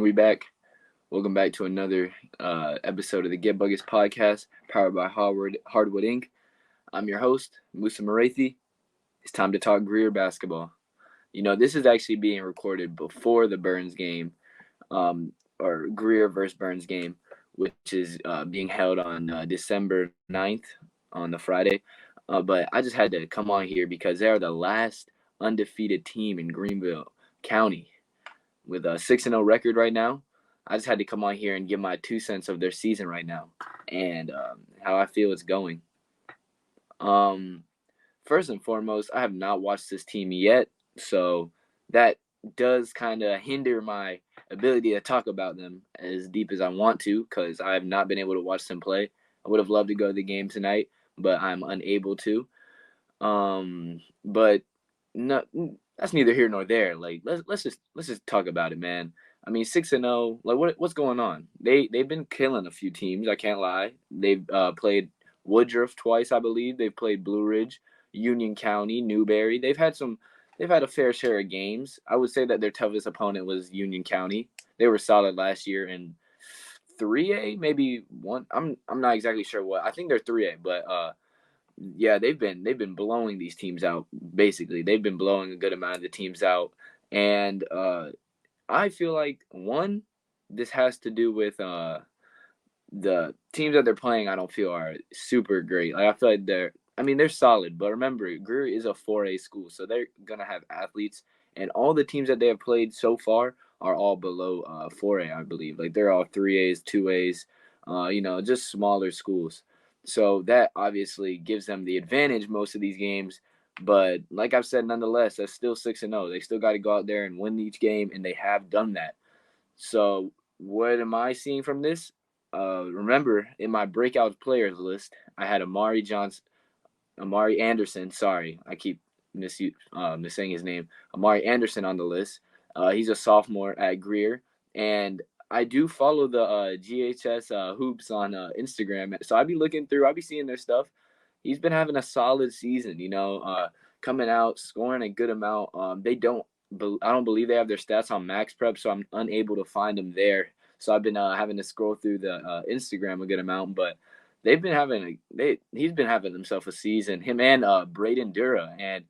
And we back. Welcome back to another episode of the Get Buggers podcast, powered by Hardwood Inc. I'm your host, Musa Marathi. It's time to talk Greer basketball. This is actually being recorded before the Burns game, or Greer versus Burns game, which is being held on December 9th on the Friday. But I just had to come on here because they are the last undefeated team in Greenville County with a 6-0 record right now. I just had to come on here and give my 2 cents of their season right now and how I feel it's going. First and foremost, I have not watched this team yet, so that does kind of hinder my ability to talk about them as deep as I want to because I have not been able to watch them play. I would have loved to go to the game tonight, but I'm unable to. But no, that's neither here nor there. Like let's just talk about it, man. I mean, 6-0. Like what's going on? They've been killing a few teams. I can't lie. They've played Woodruff twice, I believe. They've played Blue Ridge, Union County, Newberry. They've had a fair share of games. I would say that their toughest opponent was Union County. They were solid last year in 3A, maybe one. I'm not exactly sure what. I think they're 3A, but yeah, they've been blowing these teams out. Basically, they've been blowing a good amount of the teams out, and I feel like this has to do with the teams that they're playing. I don't feel are super great. Like I feel like they're solid, but remember, Greer is a 4A school, so they're gonna have athletes, and all the teams that they have played so far are all below 4A, I believe. Like they're all 3As, 2As, just smaller schools. So that obviously gives them the advantage most of these games. But like I've said, nonetheless, that's still 6-0. They still got to go out there and win each game, and they have done that. So what am I seeing from this? Remember, in my breakout players list, I had Amari Anderson. Sorry, I keep missing his name. Amari Anderson on the list. He's a sophomore at Greer, and I do follow the GHS hoops on Instagram, so I be looking through. I be seeing their stuff. He's been having a solid season, coming out, scoring a good amount. I don't believe they have their stats on Max Prep, so I'm unable to find them there. So I've been having to scroll through the Instagram a good amount, but he's been having himself a season. Him and Braden Dura, and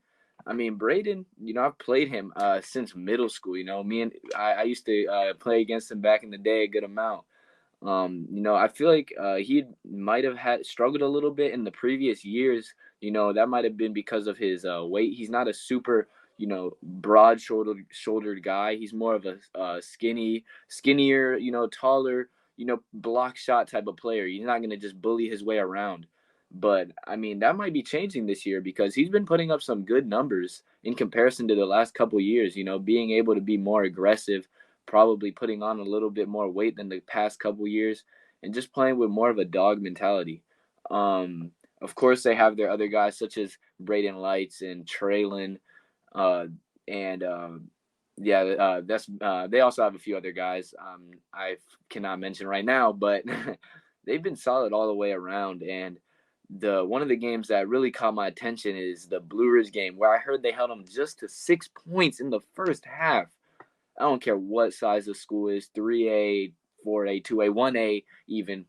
I mean Braden, I've played him since middle school. I used to play against him back in the day a good amount. I feel like he might have had struggled a little bit in the previous years. That might have been because of his weight. He's not a super, broad-shouldered guy. He's more of a skinnier, taller, block shot type of player. He's not going to just bully his way around. But I mean, that might be changing this year because he's been putting up some good numbers in comparison to the last couple years. Being able to be more aggressive, probably putting on a little bit more weight than the past couple years, and just playing with more of a dog mentality. Of course, they have their other guys such as Braden Lights and Traylon, and that's they also have a few other guys I cannot mention right now, but they've been solid all the way around. And one of the games that really caught my attention is the Blue Ridge game, where I heard they held them just to 6 points in the first half. I don't care what size the school is, 3A, 4A, 2A, 1A even.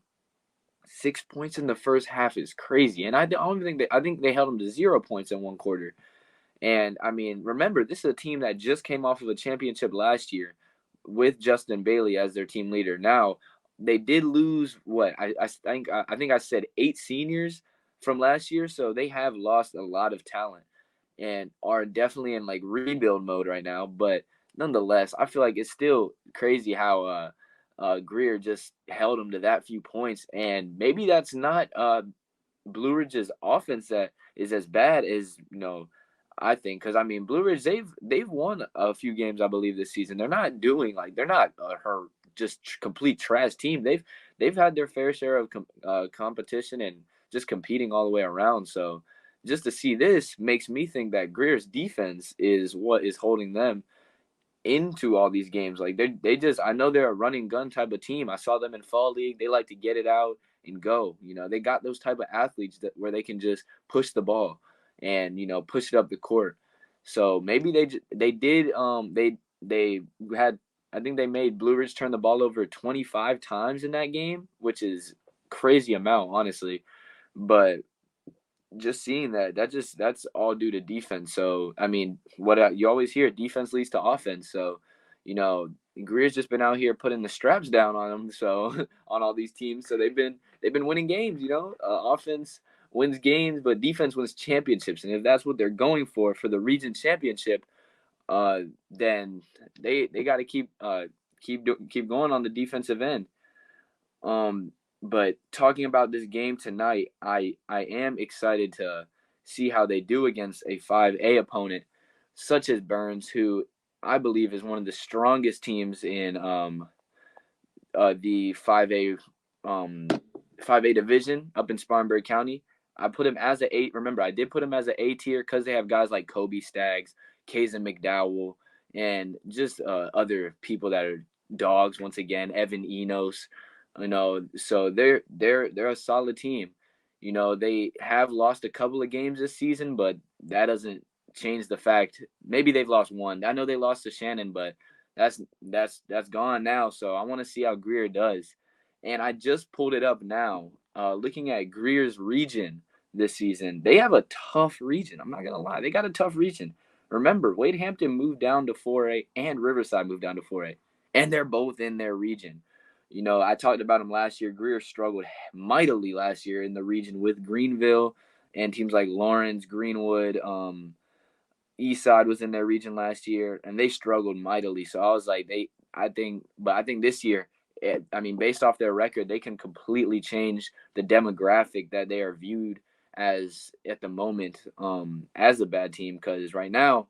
6 points in the first half is crazy. And I think they held them to 0 points in one quarter. And I mean, remember, this is a team that just came off of a championship last year with Justin Bailey as their team leader. Now, they did lose I think I said 8 seniors from last year, so they have lost a lot of talent and are definitely in like rebuild mode right now. But nonetheless, I feel like it's still crazy how Greer just held them to that few points, and maybe that's not Blue Ridge's offense that is as bad as I think, because I mean Blue Ridge they've won a few games I believe this season. They're not her just complete trash team. They've had their fair share of competition and just competing all the way around. So just to see this makes me think that Greer's defense is what is holding them into all these games. Like I know they're a running gun type of team. I saw them in fall league. They like to get it out and go. They got those type of athletes where they can just push the ball and push it up the court. So maybe they had I think they made Blue Ridge turn the ball over 25 times in that game, which is crazy amount, honestly. But just seeing that's all due to defense. So I mean, what you always hear, defense leads to offense. So you know, Greer's just been out here putting the straps down on them. So on all these teams, so they've been winning games. Offense wins games, but defense wins championships. And if that's what they're going for the region championship, then they got to keep going on the defensive end. Um, but talking about this game tonight, I am excited to see how they do against a 5A opponent such as Burns, who I believe is one of the strongest teams in the 5A um 5A division up in Spartanburg County. I put him as a 8. Remember, I did put him as an A tier because they have guys like Kobe Staggs, Kazan McDowell, and just other people that are dogs. Once again, Evan Enos, so they're a solid team. They have lost a couple of games this season, but that doesn't change the fact. Maybe they've lost one. I know they lost to Shannon, but that's gone now. So I want to see how Greer does. And I just pulled it up now. Looking at Greer's region this season, they have a tough region. I'm not gonna lie, they got a tough region. Remember, Wade Hampton moved down to 4A and Riverside moved down to 4A, and they're both in their region. I talked about them last year. Greer struggled mightily last year in the region with Greenville and teams like Lawrence, Greenwood, Eastside was in their region last year, and they struggled mightily. So I was like, I think this year, based off their record, they can completely change the demographic that they are viewed as at the moment, as a bad team. Because right now,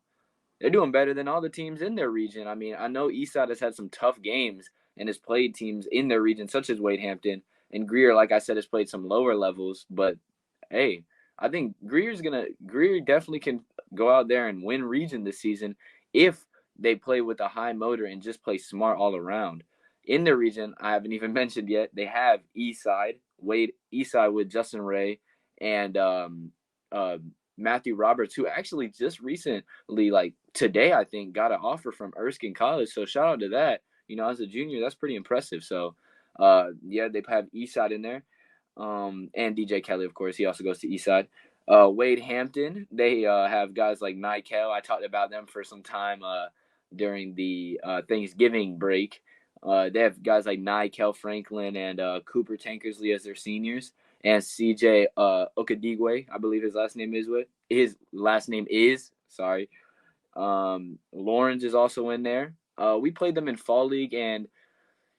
they're doing better than all the teams in their region. I mean, I know Eastside has had some tough games and has played teams in their region, such as Wade Hampton, and Greer, like I said, has played some lower levels. But hey, I think Greer definitely can go out there and win region this season if they play with a high motor and just play smart all around. In their region, I haven't even mentioned yet, they have Eastside with Justin Ray and uh, Matthew Roberts, who actually just recently, like today, I think, got an offer from Erskine College. So shout out to that. As a junior, that's pretty impressive. So, yeah, they have Eastside in there, and DJ Kelly, of course, he also goes to Eastside. Wade Hampton, they have guys like Nikel. I talked about them for some time during the Thanksgiving break. They have guys like Nikel Franklin and Cooper Tankersley as their seniors, and CJ Okadigwe, I believe his last name is what his last name is. Sorry. Lawrence is also in there. We played them in fall league, and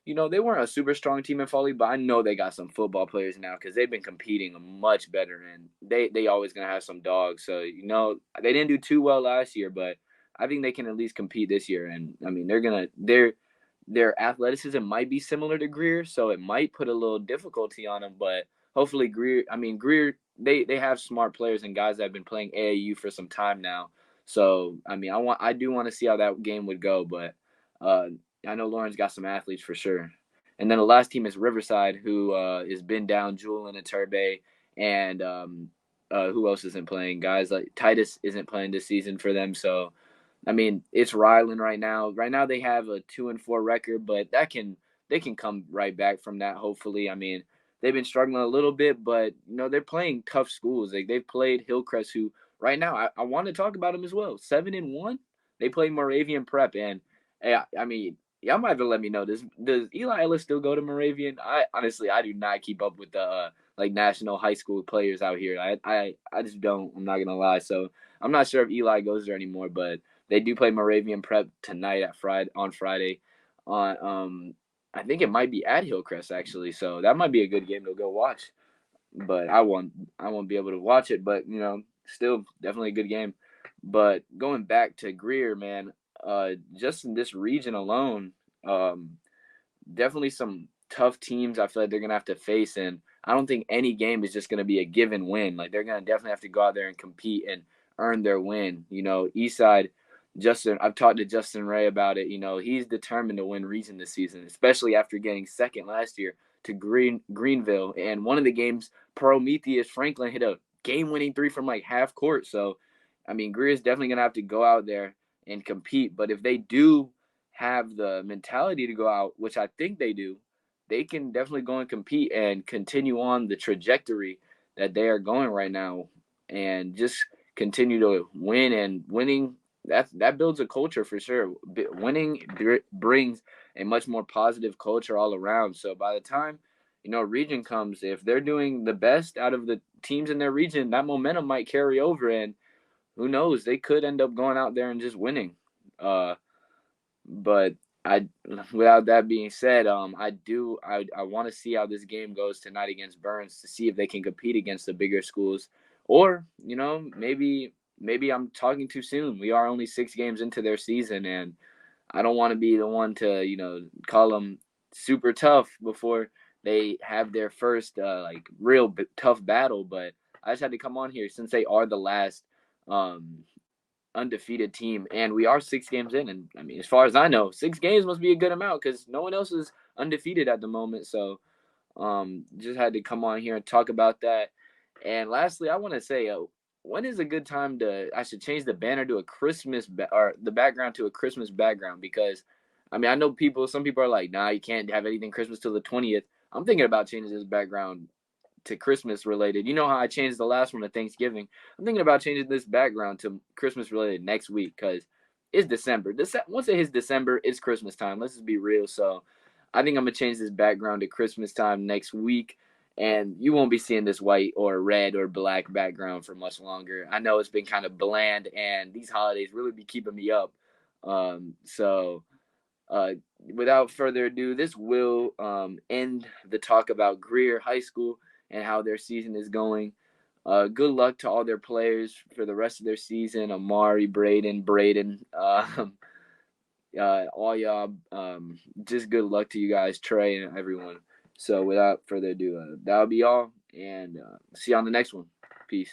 they weren't a super strong team in fall league, but I know they got some football players now because they've been competing much better, and they always gonna have some dogs. So they didn't do too well last year, but I think they can at least compete this year. And I mean, their athleticism might be similar to Greer, so it might put a little difficulty on them. But hopefully Greer, they have smart players and guys that have been playing AAU for some time now. So I mean, I do want to see how that game would go, but I know Lauren's got some athletes for sure. And then the last team is Riverside, who is Ben Down, Julian Iturbe, and who else isn't playing? Guys like Titus isn't playing this season for them. So, I mean, it's Ryland right now. Right now they have a 2-4 record, but they can come right back from that. Hopefully, I mean, they've been struggling a little bit, but they're playing tough schools. Like they've played Hillcrest, who right now I want to talk about them as well. 7-1. They play Moravian Prep, and hey, I mean, y'all might have to let me know. Does Eli Ellis still go to Moravian? I honestly do not keep up with the like national high school players out here. I just don't. I'm not gonna lie. So I'm not sure if Eli goes there anymore, but they do play Moravian Prep tonight on Friday. I think it might be at Hillcrest actually. So that might be a good game to go watch. But I won't be able to watch it. But still definitely a good game. But going back to Greer, man, just in this region alone, definitely some tough teams I feel like they're gonna have to face, and I don't think any game is just gonna be a given win. Like they're gonna definitely have to go out there and compete and earn their win. Eastside, I've talked to Justin Ray about it. He's determined to win region this season, especially after getting second last year to Greenville. And one of the games, Prometheus Franklin hit a game-winning 3 from like half court. So, I mean, Greer is definitely gonna have to go out there and compete. But if they do have the mentality to go out, which I think they do, they can definitely go and compete and continue on the trajectory that they are going right now, and just continue to win. And winning, that builds a culture for sure. Winning brings a much more positive culture all around. So by the time region comes, if they're doing the best out of the teams in their region, that momentum might carry over, and who knows, they could end up going out there and just winning. But I, without that being said, I want to see how this game goes tonight against Burns, to see if they can compete against the bigger schools, or maybe I'm talking too soon. We are only 6 games into their season, and I don't want to be the one to call them super tough before they have their first like real tough battle. But I just had to come on here since they are the last um, undefeated team, and we are 6 games in. And I mean, as far as I know, 6 games must be a good amount because no one else is undefeated at the moment. So just had to come on here and talk about that. And lastly, I want to say, when is a good time to? I should change the banner to a Christmas or the background to a Christmas background, because I mean, I know some people are like, nah, you can't have anything Christmas till the 20th. I'm thinking about changing this background to Christmas related. You know how I changed the last one to Thanksgiving? I'm thinking about changing this background to Christmas related next week, because it's December. Once it hits December, it's Christmas time. Let's just be real. So I think I'm going to change this background to Christmas time next week. And you won't be seeing this white or red or black background for much longer. I know it's been kind of bland, and these holidays really be keeping me up. So uh, without further ado, this will end the talk about Greer High School and how their season is going. Good luck to all their players for the rest of their season. Amari, Braden, all y'all. Just good luck to you guys, Trey, and everyone. So without further ado, that'll be all, and see you on the next one. Peace.